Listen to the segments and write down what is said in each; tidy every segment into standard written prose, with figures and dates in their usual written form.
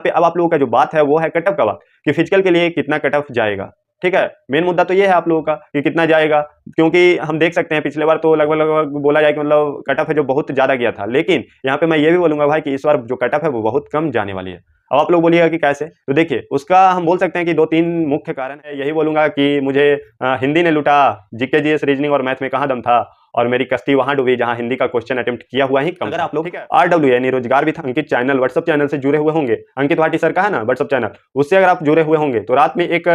पे अब आप लोगों का जो बात है वो है कट ऑफ का बात कि फिजिकल के लिए कितना कट ऑफ जाएगा। ठीक है, मेन मुद्दा तो ये है आप लोगों का कि कितना जाएगा, क्योंकि हम देख सकते हैं पिछले बार तो लगभग लगभग बोला जाए कि मतलब कट ऑफ है जो बहुत ज्यादा गया था, लेकिन यहाँ पे मैं ये भी बोलूंगा भाई कि इस बार जो कट ऑफ है वो बहुत कम जाने वाली है। अब आप लोग बोलिएगा कि कैसे, तो देखिए उसका हम बोल सकते हैं कि 2-3 मुख्य कारण है। यही बोलूंगा कि मुझे हिंदी ने लूटा, जीके जीएस रीजनिंग और मैथ में कहाँ दम था, और मेरी कश्ती वहां डूबी जहां हिंदी का क्वेश्चन अटेम्प्ट किया हुआ ही कम। अगर आप लोग RW यानी रोजगार with Ankit channel WhatsApp channel से जुड़े हुए होंगे, अंकित भाटी सर का है ना व्हाट्सएप चैनल, उससे अगर आप जुड़े हुए होंगे तो रात में एक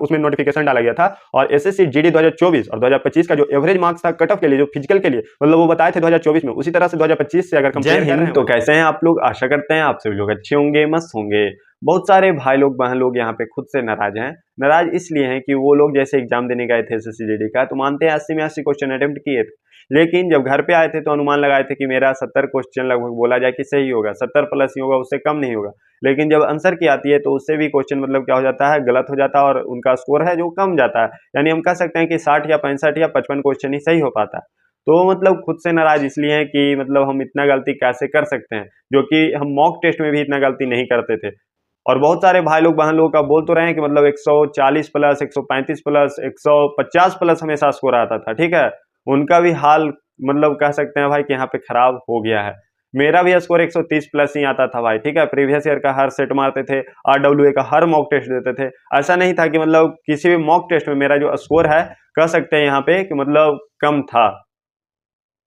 उसमें नोटिफिकेशन डाला गया था और एसएससी जीडी 2024 और 2025 का जो एवरेज मार्क्स था कट ऑफ के लिए, जो फिजिकल के लिए मतलब वो बताए थे 2024 में, उसी तरह से 2025 से अगर कंपेयर कर रहे हैं। तो कैसे हैं आप लोग, आशा करते हैं आप सभी लोग अच्छे होंगे, मस्त होंगे। बहुत सारे भाई लोग बहन लोग यहाँ पे खुद से नाराज हैं। नाराज इसलिए हैं कि वो लोग जैसे एग्जाम देने गए थे एसएससी जीडी का, तो मानते हैं 80 में 80 क्वेश्चन अटेम्प्ट किए थे, लेकिन जब घर पे आए थे तो अनुमान लगाए थे कि मेरा 70 क्वेश्चन लगभग बोला जाए कि सही होगा, 70 प्लस ही होगा, उससे कम नहीं होगा। लेकिन जब आंसर की आती है तो उससे भी क्वेश्चन मतलब क्या हो जाता है, गलत हो जाता है और उनका स्कोर है जो कम जाता है। यानी हम कह सकते हैं कि 60 या 65 या 55 क्वेश्चन ही सही हो पाता है। तो मतलब खुद से नाराज इसलिए हैं कि मतलब हम इतना गलती कैसे कर सकते हैं, जो कि हम मॉक टेस्ट में भी इतना गलती नहीं करते थे। और बहुत सारे भाई लोग बहन लोग का बोल तो रहे हैं कि मतलब 140 प्लस 135 प्लस 150 प्लस हमेशा स्कोर आता था। ठीक है, उनका भी हाल मतलब कह सकते हैं भाई कि यहाँ पे खराब हो गया है। मेरा भी स्कोर 130 प्लस ही आता था भाई। ठीक है, प्रीवियस ईयर का हर सेट मारते थे, RWA का हर मॉक टेस्ट देते थे। ऐसा नहीं था कि मतलब किसी भी मॉक टेस्ट में मेरा जो स्कोर है कह सकते हैं यहाँ पे कि मतलब कम था।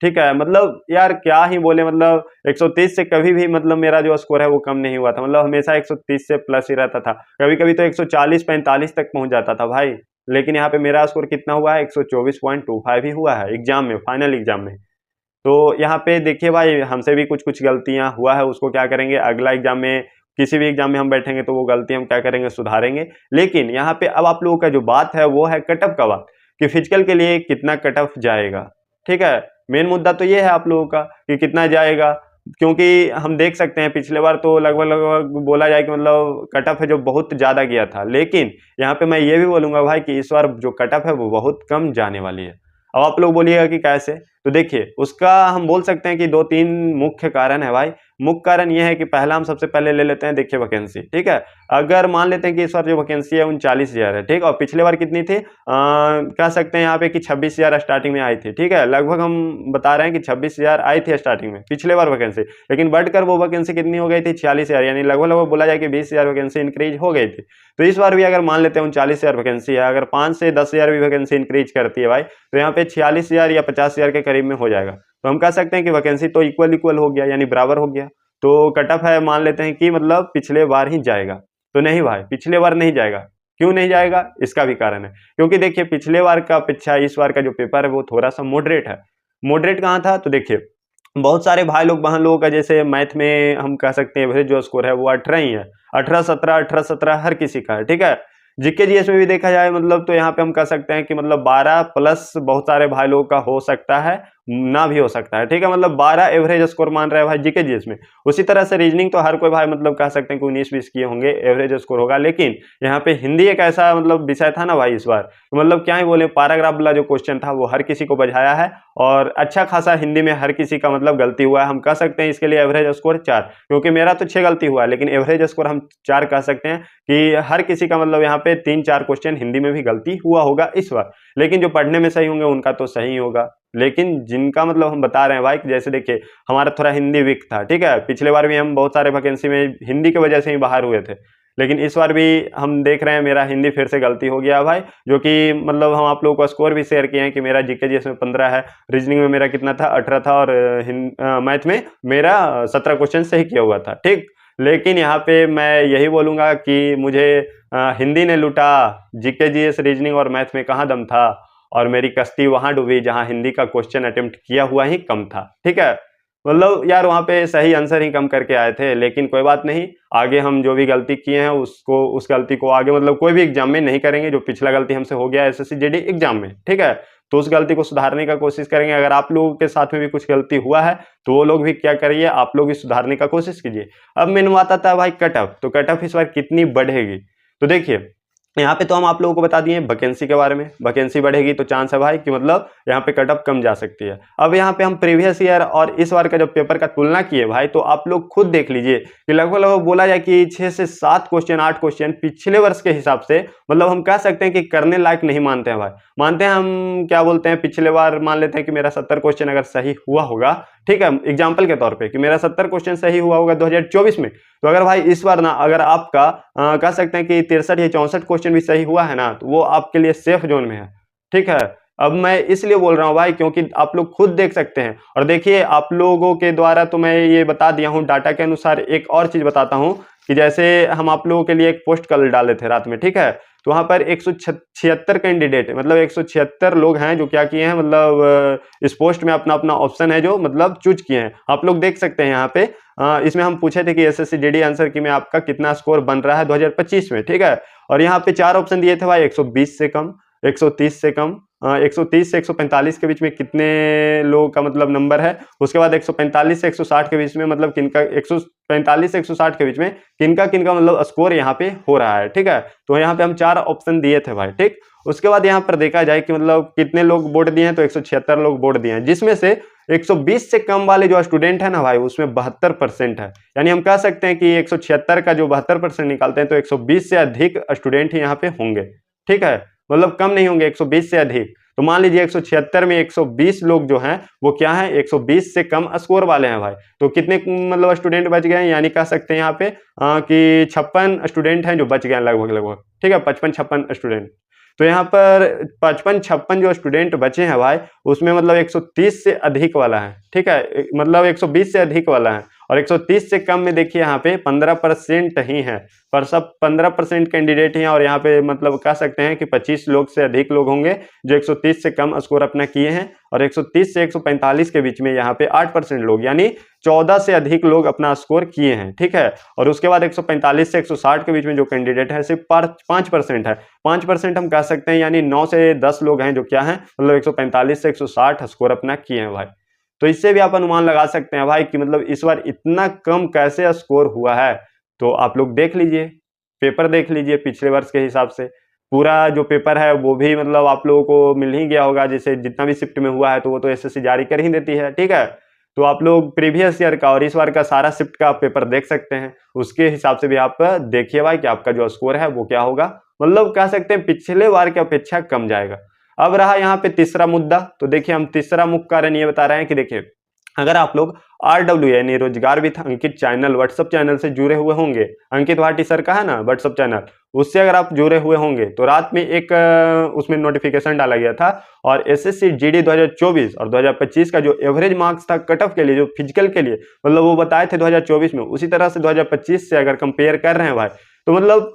ठीक है, मतलब यार क्या ही बोले, मतलब 130 से कभी भी मतलब मेरा जो स्कोर है वो कम नहीं हुआ था, मतलब हमेशा 130 से प्लस ही रहता था। कभी कभी तो 140-45 तक पहुंच जाता था भाई। लेकिन यहाँ पे मेरा स्कोर कितना हुआ है, 124.25 ही हुआ है एग्जाम में, फाइनल एग्जाम में। तो यहाँ पे देखिए भाई, हमसे भी कुछ कुछ गलतियां हुआ है, उसको क्या करेंगे अगला एग्जाम में, किसी भी एग्जाम में हम बैठेंगे तो वो गलती हम क्या करेंगे, सुधारेंगे। लेकिन यहाँ पे अब आप लोगों का जो बात है वो है कट ऑफ का बात कि फिजिकल के लिए कितना कट ऑफ जाएगा। ठीक है, मेन मुद्दा तो ये है आप लोगों का कि कितना जाएगा, क्योंकि हम देख सकते हैं पिछले बार तो लगभग लगभग बोला जाए कि मतलब कट ऑफ है जो बहुत ज्यादा गया था, लेकिन यहाँ पे मैं ये भी बोलूंगा भाई कि इस बार जो कट ऑफ है वो बहुत कम जाने वाली है। अब आप लोग बोलिएगा कि कैसे, तो देखिए उसका हम बोल सकते हैं कि 2-3 मुख्य कारण है भाई। मुख्य कारण यह है कि पहला हम सबसे पहले ले लेते हैं, देखिए वैकेंसी। ठीक है, अगर मान लेते हैं कि इस बार जो वैकेंसी है 39,000 है, ठीक, और पिछले बार कितनी थी, कह सकते हैं यहाँ पे कि 26,000 स्टार्टिंग में आई थी। ठीक है, लगभग हम बता रहे हैं कि 26,000 आई थी स्टार्टिंग में पिछले बार वैकेंसी, लेकिन बढ़कर वो वैकेंसी कितनी हो गई थी, 46,000, यानी लगभग लगभग बोला जाए कि 20,000 वैकेंसी इंक्रीज हो गई थी। तो इस बार भी अगर मान लेते हैं 39,000 वैकेंसी है, अगर 5 से 10,000 भी वैकेंसी इंक्रीज करती है भाई, तो यहाँ पे 46,000 या 50,000 के करीब में हो जाएगा। तो हम कह सकते हैं कि वैकेंसी तो इक्वल इक्वल हो गया, यानी बराबर हो गया। तो कट ऑफ है मान लेते हैं कि मतलब पिछले बार ही जाएगा, तो नहीं भाई पिछले बार नहीं जाएगा। क्यों नहीं जाएगा, इसका भी कारण है, क्योंकि देखिए पिछले बार का अपेक्षा इस बार का जो पेपर है वो थोड़ा सा मॉडरेट है। मॉडरेट कहाँ था, तो देखिए बहुत सारे भाई लोग बहन लोगों का जैसे मैथ में हम कह सकते हैं एवरेज जो स्कोर है वो 18 ही है, 18-17 हर किसी का है। ठीक है, जीके जीएस में भी देखा जाए मतलब तो यहाँ पे हम कह सकते हैं कि मतलब 12 प्लस बहुत सारे भाई लोगों का हो सकता है, ना भी हो सकता है। ठीक है, मतलब 12 एवरेज स्कोर मान रहे हैं भाई जीके जीएस में। उसी तरह से रीजनिंग तो हर कोई भाई मतलब कह सकते हैं कि 19-20 किए होंगे, एवरेज स्कोर होगा। लेकिन यहाँ पे हिंदी एक ऐसा मतलब विषय था ना भाई इस बार, तो मतलब क्या ही बोले, पैराग्राफ वाला जो क्वेश्चन था वो हर किसी को बझाया है, और अच्छा खासा हिंदी में हर किसी का मतलब गलती हुआ है। हम कह सकते हैं इसके लिए एवरेज स्कोर 4, क्योंकि मेरा तो 6 गलती हुआ है, लेकिन एवरेज स्कोर हम 4 कह सकते हैं कि हर किसी का मतलब यहाँ पे 3-4 क्वेश्चन हिंदी में भी गलती हुआ होगा इस बार। लेकिन जो पढ़ने में सही होंगे उनका तो सही होगा, लेकिन जिनका मतलब हम बता रहे हैं भाई, जैसे देखिए हमारा थोड़ा हिंदी वीक था। ठीक है, पिछले बार भी हम बहुत सारे वैकेंसी में हिंदी की वजह से ही बाहर हुए थे, लेकिन इस बार भी हम देख रहे हैं मेरा हिंदी फिर से गलती हो गया भाई, जो कि मतलब हम आप लोगों को स्कोर भी शेयर किए हैं कि मेरा जीके जीएस में 15 है, रीजनिंग में मेरा कितना था 18 था, और मैथ में मेरा 17 क्वेश्चन सही किया हुआ था। ठीक, लेकिन यहाँ पे मैं यही बोलूंगा कि मुझे हिंदी ने लूटा, जीके जीएस रीजनिंग और मैथ में कहाँ दम था, और मेरी कश्ती वहां डूबी जहां हिंदी का क्वेश्चन अटेम्प्ट किया हुआ ही कम था। ठीक है, मतलब यार वहां पे सही आंसर ही कम करके आए थे, लेकिन कोई बात नहीं, आगे हम जो भी गलती किए हैं उसको, उस गलती को आगे मतलब कोई भी एग्जाम में नहीं करेंगे। जो पिछला गलती हमसे हो गया एसएससी जीडी एग्जाम में, ठीक है, तो उस गलती को सुधारने का कोशिश करेंगे। अगर आप लोगों के साथ में भी कुछ गलती हुआ है तो वो लोग भी क्या करिए, आप लोग भी सुधारने का कोशिश कीजिए। अब मेनू आता था भाई कट ऑफ, तो कट ऑफ इस बार कितनी बढ़ेगी, तो देखिए यहाँ पे तो हम आप लोगों को बता दिए वैकेंसी के बारे में, वैकेंसी बढ़ेगी तो चांस है भाई कि मतलब यहाँ पे कट ऑफ कम जा सकती है। अब यहाँ पे हम प्रीवियस ईयर और इस बार का जब पेपर का तुलना किए भाई, तो आप लोग खुद देख लीजिए कि लगभग लगभग बोला जाए कि 6 से 7 क्वेश्चन 8 क्वेश्चन पिछले वर्ष के हिसाब से मतलब हम कह सकते हैं कि करने लायक नहीं मानते हैं भाई। मानते हैं हम क्या बोलते हैं, पिछले बार मान लेते हैं कि मेरा 70 क्वेश्चन अगर सही हुआ होगा, ठीक है, एग्जाम्पल के तौर पर कि मेरा 70 क्वेश्चन सही हुआ होगा 2024 में, तो अगर भाई इस बार ना अगर आपका कह सकते हैं कि 63 या 64 क्वेश्चन भी सही हुआ है ना, तो वो आपके लिए सेफ जोन में है। ठीक है, अब मैं इसलिए बोल रहा हूँ भाई क्योंकि आप लोग खुद देख सकते हैं। और देखिए आप लोगों के द्वारा तो मैं ये बता दिया हूँ डाटा के अनुसार। एक और चीज बताता हूँ कि जैसे हम आप लोगों के लिए एक पोस्ट कल डाले थे रात में, ठीक है, तो वहां पर 176 कैंडिडेट मतलब 176 लोग हैं जो क्या किए हैं, मतलब इस पोस्ट में अपना अपना ऑप्शन है जो मतलब चूज किए हैं। आप लोग देख सकते हैं यहाँ पे इसमें हम पूछे थे कि एसएससी जीडी आंसर की में आपका कितना स्कोर बन रहा है 2025 में, ठीक है। और यहाँ पे 4 ऑप्शन दिए थे भाई, 120 से कम, 130 से कम, 130 से 145 के बीच में कितने लोगों का मतलब नंबर है, उसके बाद 145 से 160 के बीच में मतलब किनका 145 से 160 के बीच में किनका किनका मतलब स्कोर यहाँ पे हो रहा है, ठीक है। तो यहाँ पे हम 4 ऑप्शन दिए थे भाई, ठीक। उसके बाद यहाँ पर देखा जाए कि मतलब कितने लोग वोट दिए हैं, तो 176 लोग वोट दिए हैं, जिसमें से 120 से कम वाले जो स्टूडेंट है ना भाई, उसमें 72% है। यानी हम कह सकते हैं कि 176 का जो 72% निकालते हैं तो 120 से अधिक स्टूडेंट ही यहाँ पे होंगे, ठीक है, मतलब कम नहीं होंगे, 120 से अधिक। तो मान लीजिए 176 में 120 लोग जो हैं वो क्या है, 120 से कम स्कोर वाले हैं भाई। तो कितने मतलब स्टूडेंट बच गए हैं, यानी कह सकते हैं यहाँ पे कि 56 स्टूडेंट हैं जो बच गए हैं लगभग लगभग, ठीक है, 55-56 स्टूडेंट। तो यहाँ पर 55-56 जो स्टूडेंट बचे हैं भाई, उसमें मतलब 130 से अधिक वाला है, ठीक है, मतलब 120 से अधिक वाला है। और 130 से कम में देखिए यहाँ पे 15% ही है, पर सब 15% कैंडिडेट हैं। और यहाँ पे मतलब कह सकते हैं कि 25 लोग से अधिक लोग होंगे जो 130 से कम स्कोर अपना किए हैं। और 130 से 145 के बीच में यहाँ पे 8% लोग यानी 14 से अधिक लोग अपना स्कोर किए हैं, ठीक है। और उसके बाद 145 से 160 के बीच में जो कैंडिडेट है सिर्फ 5% है। 5% हम कह सकते हैं यानी 9 से 10 लोग हैं जो क्या है मतलब 145 से 160 स्कोर अपना किए हैं भाई। तो इससे भी आप अनुमान लगा सकते हैं भाई कि मतलब इस बार इतना कम कैसे स्कोर हुआ है। तो आप लोग देख लीजिए, पेपर देख लीजिए पिछले वर्ष के हिसाब से, पूरा जो पेपर है वो भी मतलब आप लोगों को मिल ही गया होगा। जैसे जितना भी शिफ्ट में हुआ है तो वो तो एसएससी जारी कर ही देती है, ठीक है। तो आप लोग प्रीवियस ईयर का और इस बार का सारा शिफ्ट का आप पेपर देख सकते हैं, उसके हिसाब से भी आप देखिए भाई कि आपका जो स्कोर है वो क्या होगा। मतलब कह सकते हैं पिछले बार की अपेक्षा कम जाएगा। अब रहा यहाँ पे तीसरा मुद्दा, तो देखिए हम तीसरा मुख्य कारण ये बता रहे हैं कि देखिए अगर आप लोग RW यानी रोजगार with Ankit channel WhatsApp channel से जुड़े हुए होंगे, अंकित भाटी सर का है ना व्हाट्सएप चैनल, उससे अगर आप जुड़े हुए होंगे तो रात में एक उसमें नोटिफिकेशन डाला गया था। और एसएससी जीडी 2024 और 2025 का जो एवरेज मार्क्स था कट ऑफ के लिए, जो फिजिकल के लिए मतलब वो बताए थे 2024 में, उसी तरह से 2025 से अगर कंपेयर कर रहे हैं भाई, तो मतलब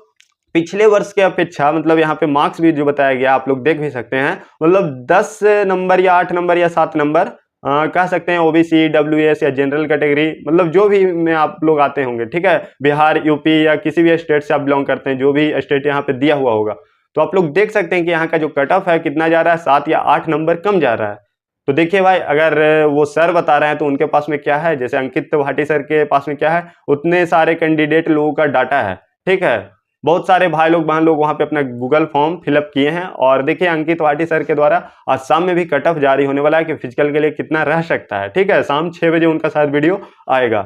पिछले वर्ष के अपेक्षा मतलब यहाँ पे मार्क्स भी जो बताया गया आप लोग देख भी सकते हैं, मतलब 10 नंबर या 8 नंबर या 7 नंबर कह सकते हैं ओबीसी, डब्ल्यूएस या जनरल कैटेगरी, मतलब जो भी में आप लोग आते होंगे, ठीक है, बिहार, यूपी या किसी भी स्टेट से आप बिलोंग करते हैं, जो भी स्टेट यहाँ पे दिया हुआ होगा, तो आप लोग देख सकते हैं कि यहाँ का जो कट ऑफ है कितना जा रहा है, 7 या 8 नंबर कम जा रहा है। तो देखिए भाई अगर वो सर बता रहे हैं तो उनके पास में क्या है, जैसे अंकित भाटी सर के पास में क्या है, उतने सारे कैंडिडेट लोगों का डाटा है, ठीक है। बहुत सारे भाई लोग बहन लोग वहां पे अपना गूगल फॉर्म फिलअप किए हैं। और देखिए अंकित भाटी सर के द्वारा आज शाम में भी कट ऑफ जारी होने वाला है कि फिजिकल के लिए कितना रह सकता है, ठीक है, शाम 6 बजे उनका शायद वीडियो आएगा।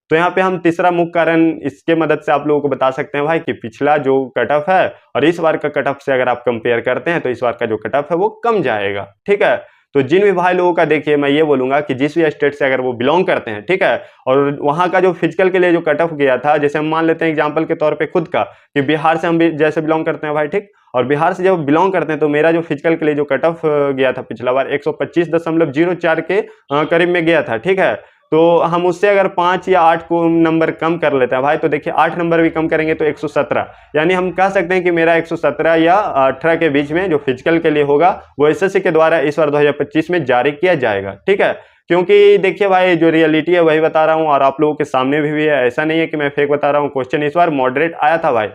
तो यहाँ पे हम तीसरा मुख्य कारण इसके मदद से आप लोगों को बता सकते हैं भाई कि पिछला जो कट ऑफ है और इस बार का कट ऑफ से अगर आप कंपेयर करते हैं तो इस बार का जो कट ऑफ है वो कम जाएगा, ठीक है। तो जिन भी भाई लोगों का देखिए मैं ये बोलूंगा कि जिस भी स्टेट से अगर वो बिलोंग करते हैं, ठीक है, और वहां का जो फिजिकल के लिए जो कट ऑफ गया था, जैसे हम मान लेते हैं एग्जांपल के तौर पे खुद का कि बिहार से हम भी जैसे बिलोंग करते हैं भाई, ठीक, और बिहार से जब बिलोंग करते हैं तो मेरा जो फिजिकल के लिए जो कट ऑफ गया था पिछला बार 125.04 के करीब में गया था, ठीक है। तो हम उससे अगर 5 या 8 को नंबर कम कर लेते हैं भाई, तो देखिए 8 नंबर भी कम करेंगे तो 117, यानी हम कह सकते हैं कि मेरा 117 या 18 के बीच में जो फिजिकल के लिए होगा वो एसएससी के द्वारा इस बार 2025 में जारी किया जाएगा, ठीक है। क्योंकि देखिए भाई जो रियलिटी है वही बता रहा हूँ और आप लोगों के सामने भी है, ऐसा नहीं है कि मैं फेक बता रहा हूँ। क्वेश्चन इस बार मॉडरेट आया था भाई,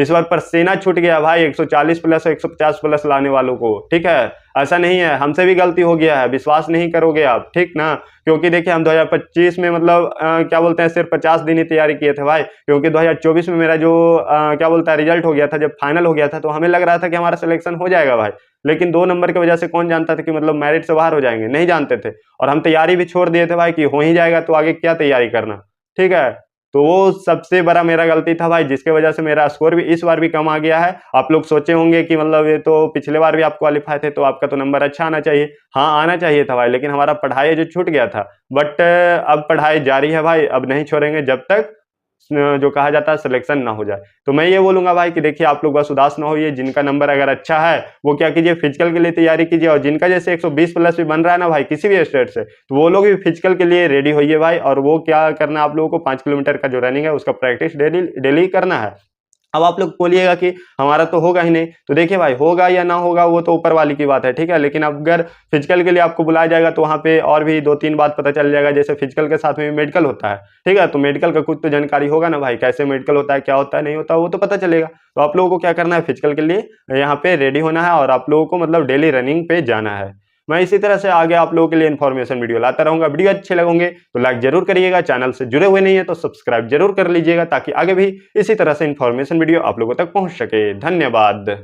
इस बार पसीना छूट गया भाई 140 प्लस और 150 प्लस लाने वालों को, ठीक है। ऐसा नहीं है, हमसे भी गलती हो गया है, विश्वास नहीं करोगे आप, ठीक ना। क्योंकि देखिए हम 2025 में मतलब क्या बोलते हैं सिर्फ 50 दिन ही तैयारी किए थे भाई, क्योंकि 2024 में मेरा जो क्या बोलता है रिजल्ट हो गया था, जब फाइनल हो गया था तो हमें लग रहा था कि हमारा सिलेक्शन हो जाएगा भाई। लेकिन 2 नंबर की वजह से कौन जानता था कि मतलब मेरिट से बाहर हो जाएंगे, नहीं जानते थे। और हम तैयारी भी छोड़ दिए थे भाई कि हो ही जाएगा तो आगे क्या तैयारी करना, ठीक है। तो वो सबसे बड़ा मेरा गलती था भाई, जिसके वजह से मेरा स्कोर भी इस बार भी कम आ गया है। आप लोग सोचे होंगे कि मतलब ये तो पिछले बार भी आप क्वालिफाई थे तो आपका तो नंबर अच्छा आना चाहिए। हाँ आना चाहिए था भाई, लेकिन हमारा पढ़ाई जो छूट गया था। बट अब पढ़ाई जारी है भाई, अब नहीं छोड़ेंगे जब तक जो कहा जाता है सिलेक्शन ना हो जाए। तो मैं ये बोलूंगा भाई कि देखिए आप लोग बस उदास ना होइए, जिनका नंबर अगर अच्छा है वो क्या कीजिए फिजिकल के लिए तैयारी कीजिए, और जिनका जैसे 120 प्लस भी बन रहा है ना भाई किसी भी स्टेट से, तो वो लोग भी फिजिकल के लिए रेडी होइए भाई। और वो क्या करना है आप लोगों को, 5 किलोमीटर का जो रनिंग है उसका प्रैक्टिस डेली डेली करना है। अब आप लोग बोलिएगा कि हमारा तो होगा ही नहीं, तो देखिए भाई होगा या ना होगा वो तो ऊपर वाली की बात है, ठीक है। लेकिन अगर फिजिकल के लिए आपको बुलाया जाएगा तो वहाँ पे और भी 2-3 बात पता चल जाएगा, जैसे फिजिकल के साथ में मेडिकल होता है, ठीक है। तो मेडिकल का कुछ तो जानकारी होगा ना भाई, कैसे मेडिकल होता है, क्या होता है, नहीं होता, वो तो पता चलेगा। तो आप लोगों को क्या करना है, फिजिकल के लिए यहाँ पे रेडी होना है और आप लोगों को मतलब डेली रनिंग पे जाना है। मैं इसी तरह से आगे आप लोगों के लिए इन्फॉर्मेशन वीडियो लाता रहूंगा। वीडियो अच्छे लगेंगे तो लाइक जरूर करिएगा, चैनल से जुड़े हुए नहीं है तो सब्सक्राइब जरूर कर लीजिएगा, ताकि आगे भी इसी तरह से इन्फॉर्मेशन वीडियो आप लोगों तक पहुंच सके। धन्यवाद।